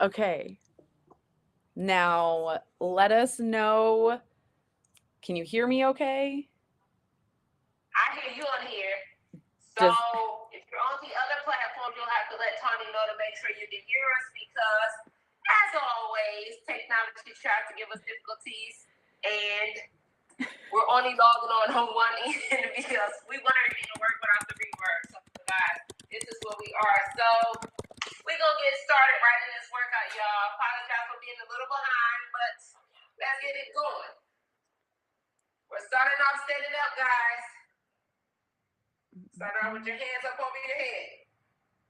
Okay. Now, let us know. Can you hear me okay? I hear you on here. So Just if you're on the other platform, you'll have to let Tawnie know to make sure you can hear us because, as always, technology tries to give us difficulties, and we're only logging on one end because we want everything to work without the reverb. So, guys, this is what we are. So we're going to get started right in this workout, y'all. Apologize for being a little behind, but let's get it going. We're starting off standing up, guys. Start off with your hands up over your head.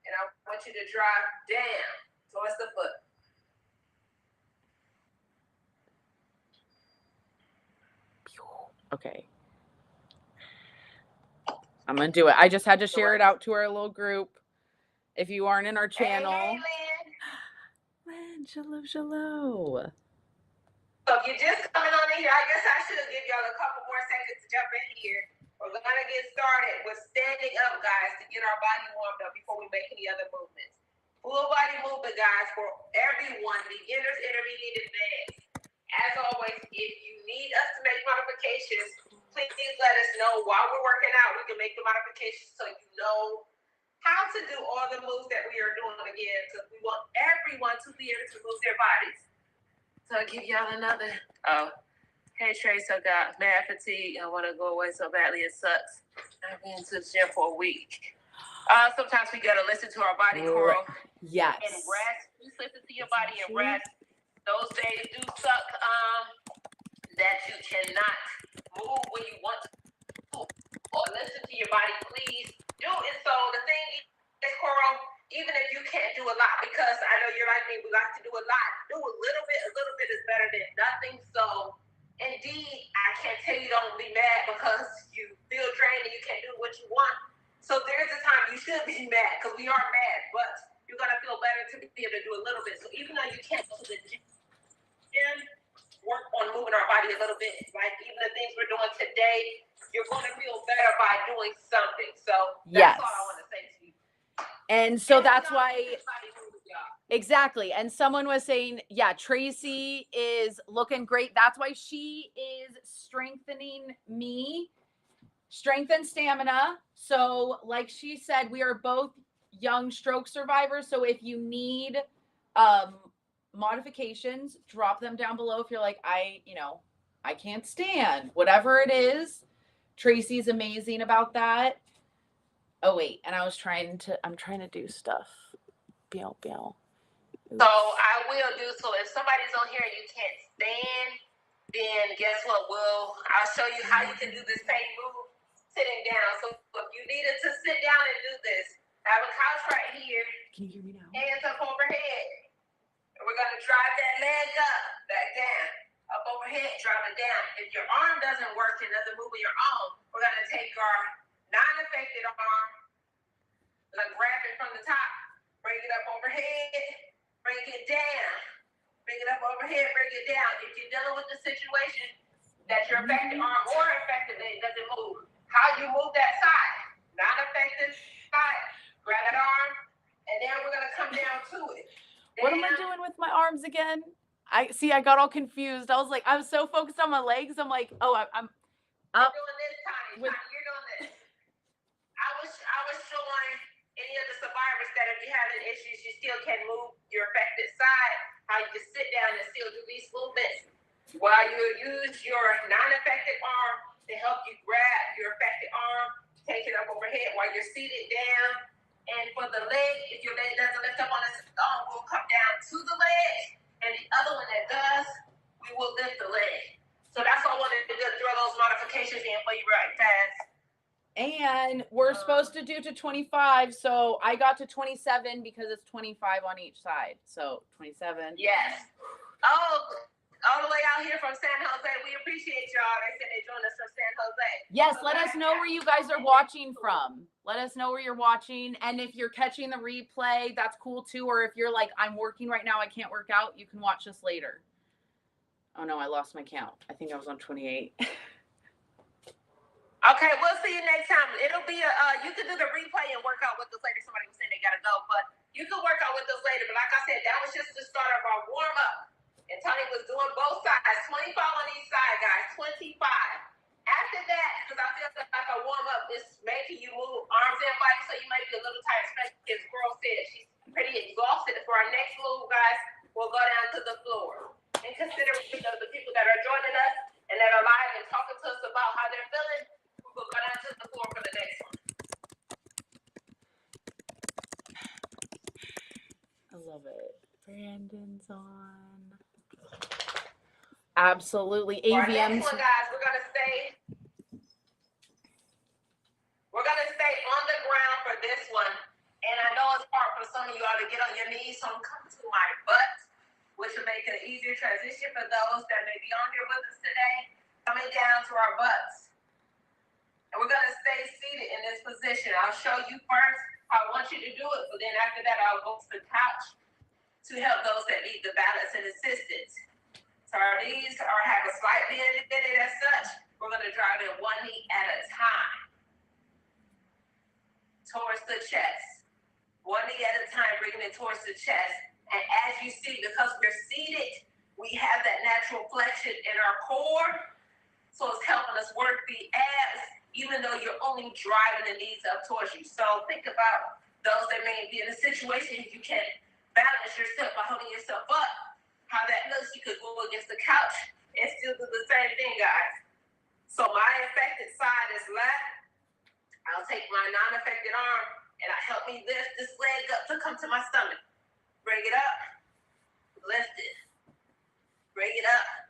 And I want you to drop down towards the foot. okay. I'm going to do it. I just had to share it out to our little group. If you aren't in our channel. Hey, Lynn. Lynn, hello. So if you're just coming on in here, I guess I should give y'all a couple more seconds to jump in here. We're going to get started with standing up, guys, to get our body warmed up before we make any other movements. Full body movement, guys, for everyone, beginners, intermediate, advanced. As always, if you need us to make modifications, please let us know while we're working out. We can make the modifications so you know how to do all the moves that we are doing again, because we want everyone to be able to move their bodies. So I'll give y'all another. Oh, hey Trace, I got mad fatigue. I want to go away so badly. It sucks. I've been to the gym for a week. Sometimes we gotta listen to our body, Coral. Yes. And rest. Just listen to your body and rest. Those days do suck. That you cannot move when you want to, or listen to your body. Please do it. So the thing is, Coral, even if you can't do a lot, because I know you're like me, we like to do a lot. Do a little bit. A little bit is better than nothing. So indeed, I can't tell you don't be mad because you feel drained and you can't do what you want. So there's a time you should be mad because we are mad, but you're gonna feel better to be able to do a little bit. So even though you can't go to the gym, work on moving our body a little bit. Like even the things we're doing today, you're going to feel better by doing something. So that's all I want to say to you. And so that's why. Exactly. And someone was saying, yeah, Tracy is looking great. That's why she is strengthening me, strength and stamina. So like she said, we are both young stroke survivors. So if you need modifications, drop them down below. If you're like, I can't stand, whatever it is. Tracy's amazing about that. Oh wait, and I'm trying to do stuff. Bill. So I will do so. If somebody's on here and you can't stand, then guess what? I'll show you how you can do the same move sitting down. So if you needed to sit down and do this, I have a couch right here. Can you hear me now? Hands up overhead. And we're going to drive that leg up, back down, up overhead, drive it down. If your arm doesn't work, another move of your own, we're going to take our non-affected arm, like grab it from the top, bring it up overhead, bring it down, bring it up overhead, bring it down. If you're dealing with the situation that your affected arm or affected leg doesn't move, how you move that side, non-affected side, grab that arm, and then we're going to come down to it. What am I doing with my arms again? I got all confused. I was like, I was so focused on my legs. I'm like, oh, I'm up. You're doing this, Tawnie. You're doing this. I was showing any of the survivors that if you're having issues, you still can move your affected side. How you can sit down and still do these movements while you use your non-affected arm to help you grab your affected arm, take it up overhead while you're seated down. And for the leg, if your leg doesn't lift up on its own, we'll come down to the leg. And the other one that does, we will lift the leg. So that's all I wanted to do, throw those modifications in for you right fast. And we're supposed to do to 25. So I got to 27 because it's 25 on each side. So 27. Yes. Oh, all the way out here from San Jose. We appreciate y'all. They said they joined us from San Jose. Yes, let us know where you guys are watching from. Let us know where you're watching. And if you're catching the replay, that's cool too. Or if you're like, I'm working right now, I can't work out, you can watch us later. Oh no, I lost my count. I think I was on 28. Okay, we'll see you next time. It'll be you can do the replay and work out with us later. Somebody was saying they gotta go, but You can work out with us later, but like I said, that was just the start of our warm-up. And Tawnie was doing both sides, 25 on each side, guys, 25. After that, because I feel like a warm-up is making you move arms and body, so you might be a little tired, especially as girl said, she's pretty exhausted. For our next move, guys, we'll go down to the floor. In consideration of the people that are joining us and that are live and talking to us about how they're feeling, we'll go down to the floor for the next one. I love it. Brandon's on. Absolutely. For our AVM. next one, guys, we're gonna stay on the ground for this one. And I know it's hard for some of you all to get on your knees, so I'm coming to my butt, which will make it an easier transition for those that may be on here with us today. Coming down to our butts. And we're gonna stay seated in this position. I'll show you first how I want you to do it, but then after that, I'll go to the couch to help those that need the balance and assistance. So our knees have a slight bend in it as such. We're going to drive in one knee at a time towards the chest. One knee at a time, bringing it towards the chest. And as you see, because we're seated, we have that natural flexion in our core. So it's helping us work the abs, even though you're only driving the knees up towards you. So think about those that may be in a situation you can't balance yourself by holding yourself up. How that looks, you could go against the couch and still do the same thing, guys. So my affected side is left. I'll take my non-affected arm and I help me lift this leg up to come to my stomach. Bring it up, lift it. Bring it up,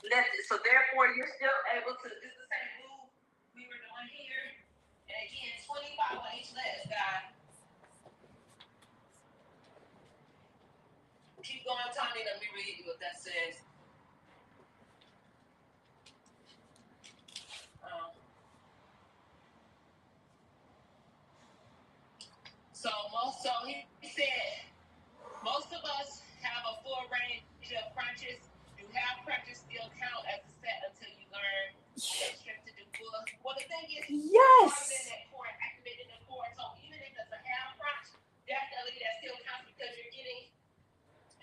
lift it. So therefore, you're still able to do the same move we were doing here. And again, 25 on each leg, guys. Keep going, Tawnie. Let me read you what that says. So he said, most of us have a full range of crunches. Do half crunches still count as a set until you learn that strength to do full? Well, the thing is, yes, that core, activating the core. So even if it's a half crunch, definitely that still counts because you're getting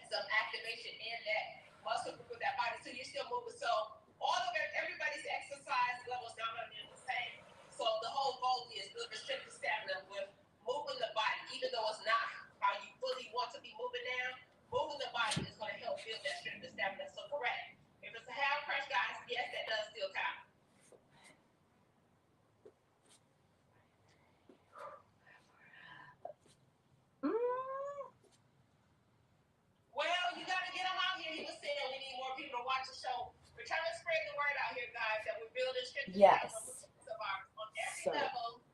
some activation in that muscle group of that body, so you're still moving. So all of it, everybody's exercise levels not going to be the same. So the whole goal is building strength and stamina with moving the body, even though it's not how you fully want to be moving now. Moving the body is going to help build that strength and stamina. So correct. If it's a half crunch, guys, yes, that does still count. Well, you got to get them out here. He was saying we need more people to watch the show. We're trying to spread the word out here, guys, that we're building strength and stamina on every level.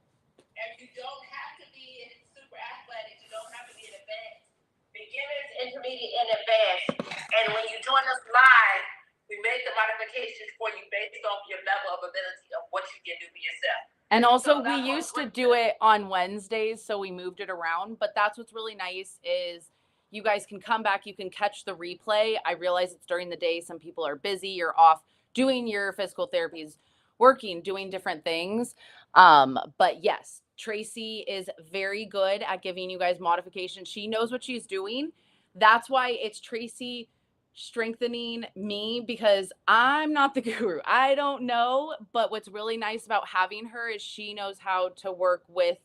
And you don't have to be super athletic. You don't have to be an advanced. Beginners, intermediate, and advanced. And when you join us live, we make the modifications for you based off your level of ability of what you can do for yourself. And also, we used to do it on Wednesdays, so we moved it around. But that's what's really nice is you guys can come back. You can catch the replay. I realize it's during the day. Some people are busy. You're off doing your physical therapies, working, doing different things. But yes, Tracey is very good at giving you guys modifications. She knows what she's doing. That's why it's Tracey strengthening me, because I'm not the guru. I don't know. But what's really nice about having her is she knows how to work with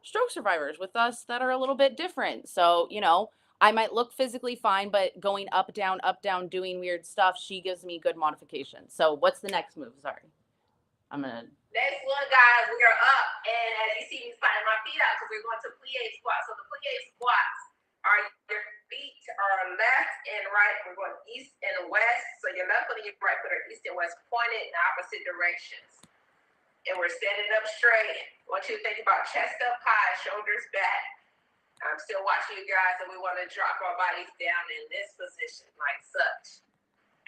stroke survivors, with us that are a little bit different. So, you know, I might look physically fine, but going up, down, doing weird stuff, she gives me good modifications. So what's the next move? Sorry. Next one, guys, we are up, and as you see me sliding my feet out, because we're going to plie squats. So the plie squats are your feet are left and right. We're going east and west. So your left foot and your right foot are east and west, pointed in opposite directions. And we're standing up straight. I want you to think about chest up high, shoulders back. I'm still watching you guys, and we want to drop our bodies down in this position, like such.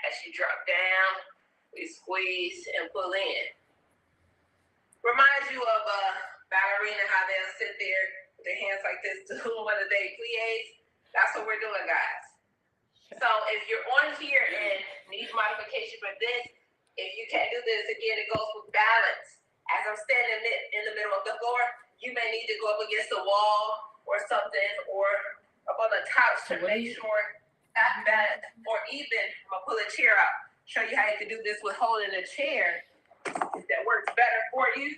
As you drop down, we squeeze and pull in. Reminds you of a ballerina, how they'll sit there with their hands like this, doing one of their plies. That's what we're doing, guys. So if you're on here and need modification for this, if you can't do this, again, it goes with balance. As I'm standing in the middle of the floor, you may need to go up against the wall or something, or up on the couch to make sure that, or even I'm gonna pull a chair out, show you how you can do this with holding a chair. If that works better for you.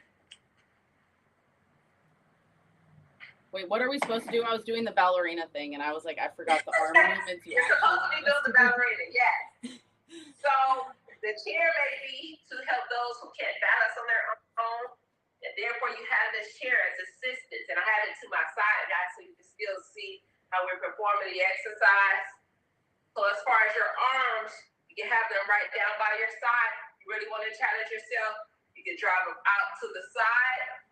Wait, what are we supposed to do? I was doing the ballerina thing, and I was like, I forgot the arm movements. You're supposed to be doing the ballerina, yes. So the chair may be to help those who can't balance on their own, and therefore you have this chair as assistance. And I have it to my side, guys, so you can still see how we're performing the exercise. So as far as your arms, you can have them right down by your side. You really want to challenge yourself, you can drive them out to the side,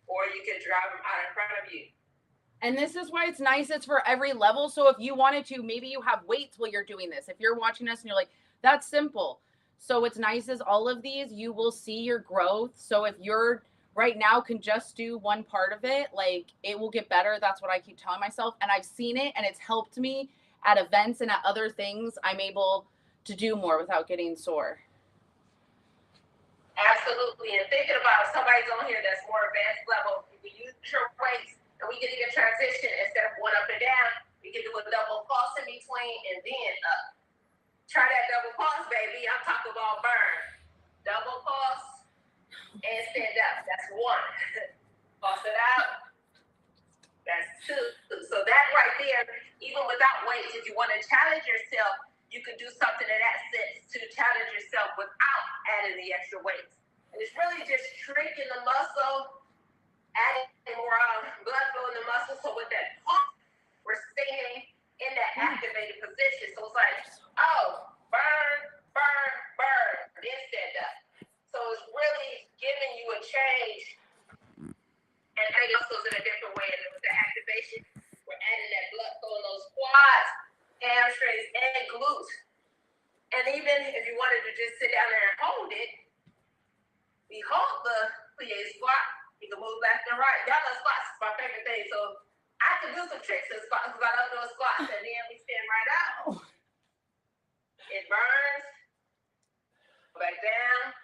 or you can drive them out in front of you. And this is why it's nice. It's for every level. So if you wanted to, maybe you have weights while you're doing this. If you're watching us and you're like, that's simple. So what's nice is all of these, you will see your growth. So if you're right now can just do one part of it, like it will get better. That's what I keep telling myself. And I've seen it and it's helped me at events and at other things. I'm able to do more without getting sore. Absolutely. And thinking about somebody's on here that's more advanced level, you can use your weights and we can even transition instead of going up and down. We can do a double pulse in between and then up. Try that double pulse, baby. I'm talking about burn. Double pulse and stand up. That's one. Pulse it out. That's two. So that right there, even without weights, if you want to challenge yourself, you can do something in that sense to challenge yourself without adding the extra weights. And it's really just shrinking the muscle, adding more blood flow in the muscle. So with that pump, we're staying in that activated position. So it's like, oh, burn, burn, burn, then stand up. So it's really giving you a change and adding muscles in a different way. And with the activation, we're adding that blood flow in those quads, hamstrings, and glutes. And even if you wanted to just sit down there and hold it, we hold the plie squat. You can move left and right. Y'all know squats is my favorite thing. So I can do some tricks in squats because I love doing squats. And then we stand right up. It burns. Go back down.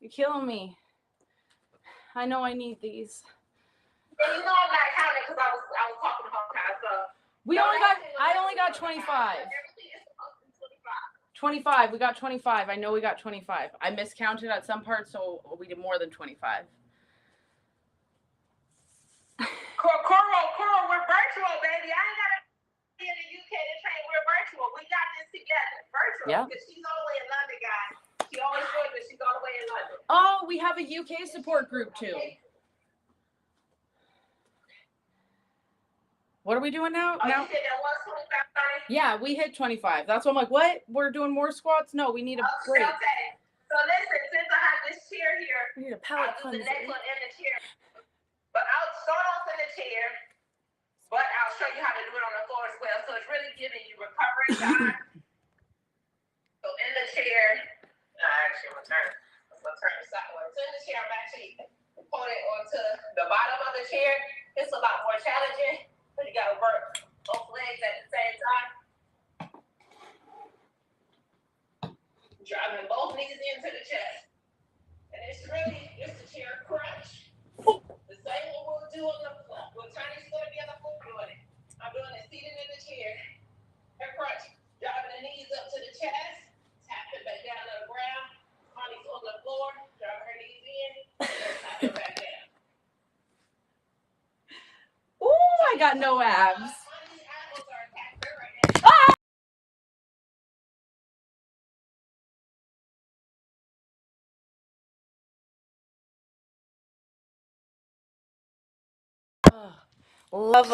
You're killing me. I know I need these. And you know I'm not counting because I was talking about kind of stuff. I only got 25. 25. We got 25. I know we got 25. I miscounted at some parts, so we did more than 25. Coral, we're virtual, baby. I ain't gotta be in the UK to train. We're virtual. We got this together. Virtual. Yeah. Because she's all the way in London, guys. She always says that she's all the way in London. Oh, we have a UK support group too. What are we doing now? Oh, you said that was 25, Tawnie? Yeah, we hit 25. That's why I'm like, what? We're doing more squats? No, we need a break. Okay. So listen, since I have this chair here, We need a pallet I'll do the cleanser. next one in the chair. But I'll start off in the chair, but I'll show you how to do it on the floor as well. So it's really giving you recovery time. So in the chair, actually, I'm gonna turn the sideways. So in the chair, I'm actually pulling it onto the bottom of the chair. It's a lot more challenging, but you gotta work both legs at the same time. Driving both knees into the chest. And it's really just a chair crunch. The same one we'll do on the floor. Well, Tawnie's gonna be on the floor doing it. I'm doing it seated in the chair. Hair crunch. Driving the knees up to the chest. Tapping back down to the ground. Tawnie's on the floor. Driving her knees in. Tapping back down. Ooh, I got no abs. Tawnie's apples are attacked her right now. Ah! Love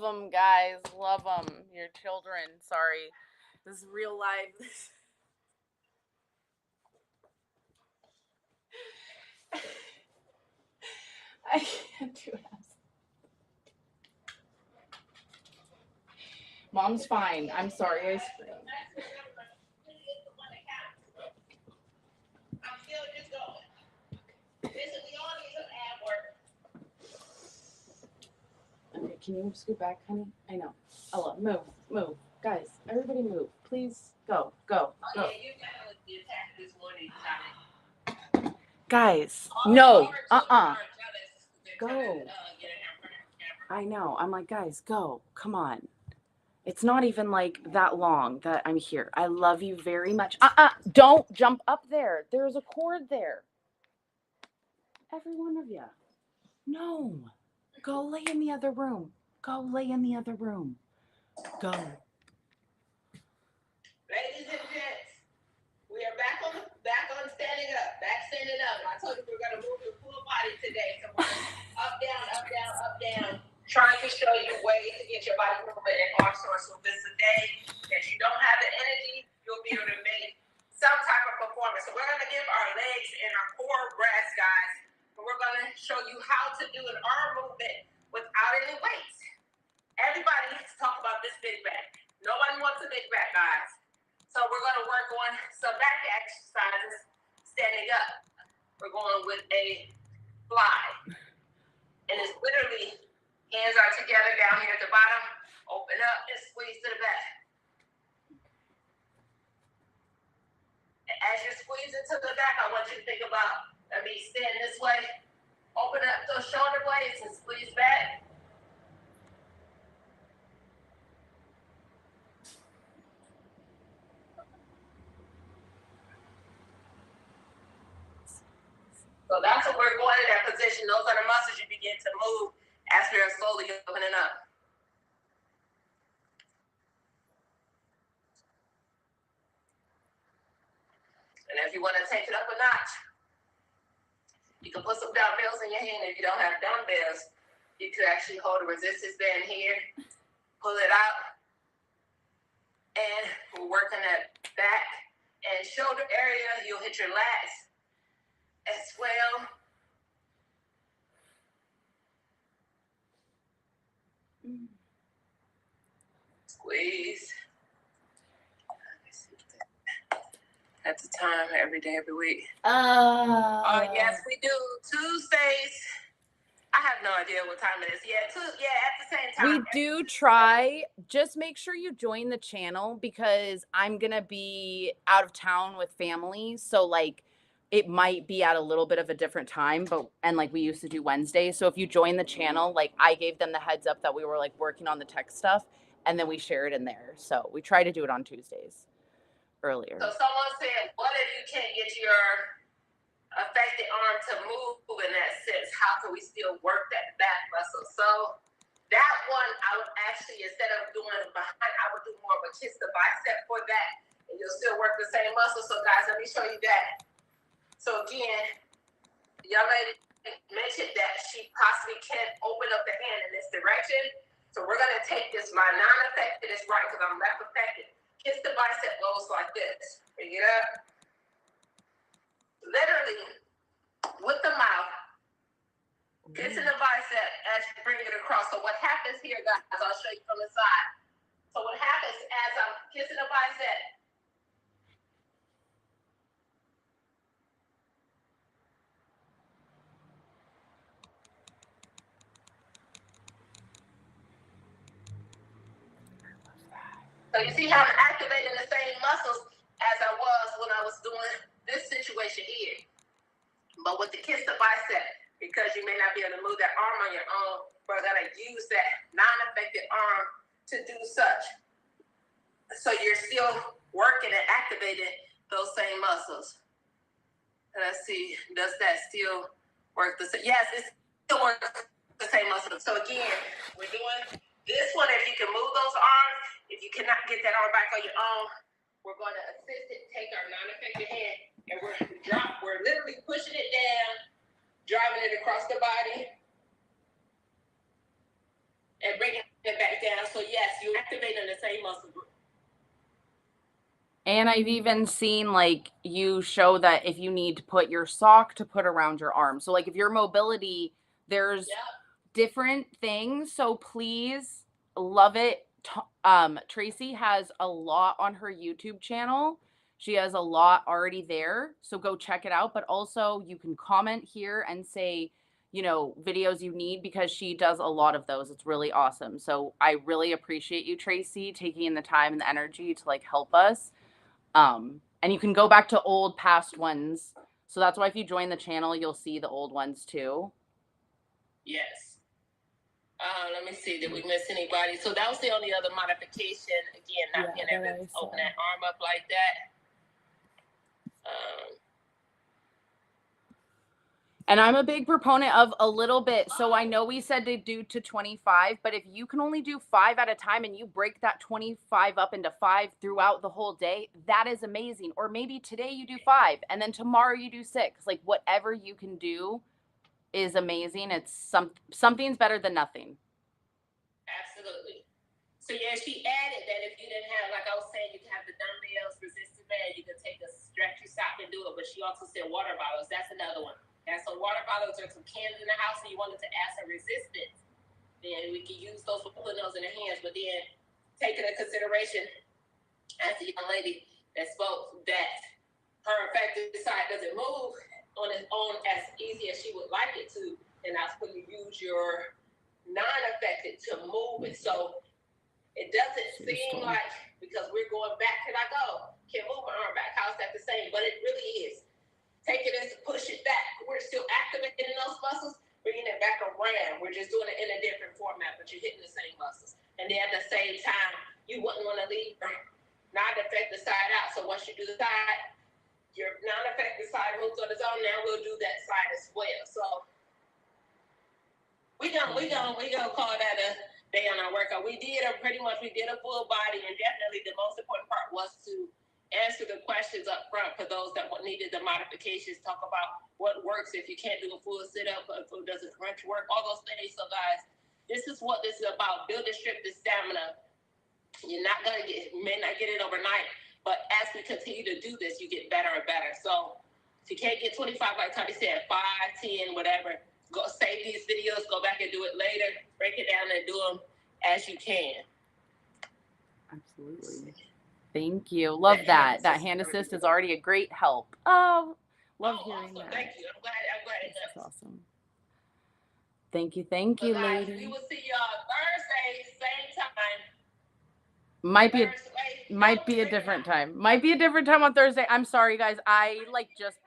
them, guys. Love them. Your children. Sorry, this is real life. I can't do it. Mom's fine. I'm sorry. I screamed. I'm still just going. Listen, we all need some ab work. Okay, can you scoot back, honey? I know. Ella, move. Guys, everybody move. Please go. Oh, yeah, you definitely did attack this morning, Tawnie. Guys, All no, our children are jealous. They're Go. trying to, get a hamper. I know. I'm like, guys, go. Come on. It's not even like that long that I'm here. I love you very much. Don't jump up there. There's a cord there. Every one of you. No. Go lay in the other room. Go lay in the other room. Go. Ladies and gents, we are back on standing up. Back standing up. I told you we were gonna move your full body today. So we're up, down, up, down, up, down. Trying to show you ways to get your body movement and arm source. So this is a day that you don't have the energy, you'll be able to make some type of performance. So we're gonna give our legs and our core rest, guys. And we're gonna show you how to do an arm movement without any weights. Everybody needs to talk about this big back. Nobody wants a big back, guys. So we're going to work on some back exercises standing up. We're going with a fly. And it's literally hands are together down here at the bottom. Open up and squeeze to the back. And as you're squeezing to the back, I want you to think about me stand this way. Open up those shoulder blades and squeeze back. So that's what we're going in that position. Those are the muscles you begin to move as we are slowly opening up. And if you want to take it up a notch, you can put some dumbbells in your hand. If you don't have dumbbells, you could actually hold a resistance band here, pull it out, and we're working that back and shoulder area. You'll hit your lats as well. Squeeze. That's the time every day, every week. Yes, we do. Tuesdays. I have no idea what time it is. Yeah, at the same time. We do try. Just make sure you join the channel because I'm going to be out of town with family. So like it might be at a little bit of a different time, and like we used to do Wednesdays. So if you join the channel, like I gave them the heads up that we were like working on the tech stuff and then we share it in there. So we try to do it on Tuesdays earlier. So someone said, what if you can't get your affected arm to move in that sense? How can we still work that back muscle? So that one, I would actually, instead of doing behind, I would do more of a kiss the bicep for that, and you'll still work the same muscle. So guys, let me show you that. So again, the young lady mentioned that she possibly can't open up the hand in this direction. So we're gonna take this, my non-affected is right because I'm left affected. Kiss the bicep goes like this. Bring it up. Literally, with the mouth, kissing the bicep as you bring it across. So what happens here, guys, I'll show you from the side. So what happens as I'm kissing the bicep, so you see how I'm activating the same muscles as I was when I was doing this situation here. But with the kiss the bicep, because you may not be able to move that arm on your own, we're gonna use that non-affected arm to do such. So you're still working and activating those same muscles. Let's see, does that still work the same? Yes, it still works the same muscle. So again, we're doing this one. If you can move those arms, if you cannot get that arm back on your own, we're going to assist it, take our non-affected hand, and we're literally pushing it down, driving it across the body, and bringing it back down. So yes, you're activating the same muscle group. And I've even seen like you show that if you need to put your sock to put around your arm. So like if your mobility, there's different things. So please love it. Tracey has a lot on her YouTube channel. She has a lot already there. So go check it out. But also you can comment here and say, you know, videos you need because she does a lot of those. It's really awesome. So I really appreciate you, Tracey, taking the time and the energy to like help us. And you can go back to old past ones So that's why if you join the channel, you'll see the old ones too. Yes. Let me see. Did we miss anybody? So that was the only other modification. Again, not being able to open that arm up like that. And I'm a big proponent of a little bit. So I know we said to do to 25, but if you can only do 5 at a time and you break that 25 up into 5 throughout the whole day, that is amazing. Or maybe today you do 5 and then tomorrow you do 6. Like whatever you can do is amazing. It's something's better than nothing. Absolutely. So yeah, she added that if you didn't have, like I was saying, you can have the dumbbells, resistant band, you can take a stretchy stop and do it. But she also said water bottles. That's another one. And so water bottles or some cans in the house, and you wanted to add some resistance, then we can use those for putting those in the hands. But then taking into consideration, as the young lady that spoke, that her affected side doesn't move on its own as easy as she would like it to, and that's when you use your non-affected to move it. So it doesn't seem like, because we're going back, can I go? Can't move my arm back. How's that the same? But it really is. Take it as push it back. We're still activating those muscles, bringing it back around. We're just doing it in a different format, but you're hitting the same muscles. And then at the same time, you wouldn't want to leave your non-affected side out. So once you do the side, your non-affected side moves on its own. Now we'll do that side as well. So we gonna call that a day on our workout. We did a full body, and definitely the most important part was to answer the questions up front for those that needed the modifications. Talk about what works if you can't do a full sit-up, does a crunch work, all those things. So guys, this is what this is about. Build and strip the stamina. You're not gonna may not get it overnight, but as we continue to do this, you get better and better. So if you can't get 25, like Tawnie said, 5, 10, whatever, go save these videos, go back and do it later, break it down and do them as you can. Absolutely. Thank you. Love that. That hand assist is already a great help. Oh, love hearing awesome. that. Thank you. I'm glad it does. That's awesome. Thank you, guys, lady. we will see y'all Thursday, same time. Might be a different time. Might be a different time on Thursday. I'm sorry, guys. I just.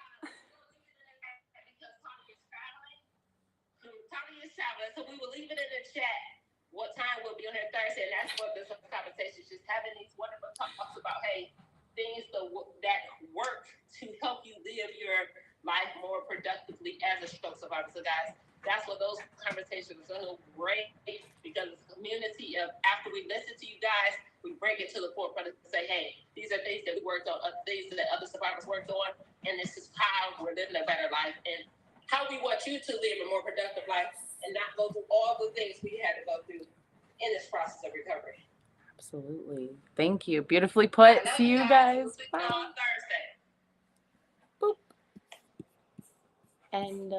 Tawnie is traveling, so we will leave it in the chat what time we'll be on here Thursday, and that's what this conversation is, just having these wonderful talks about, hey, things that work to help you live your life more productively as a stroke survivor. So guys, that's what those conversations are so great, because it's a community of, after we listen to you guys, we bring it to the forefront and say, hey, these are things that we worked on, things that other survivors worked on, and this is how we're living a better life, and how we want you to live a more productive life and not go through all the things we had to go through in this process of recovery. Absolutely. Thank you. Beautifully put. See you guys. We'll see you on Thursday. Boop. And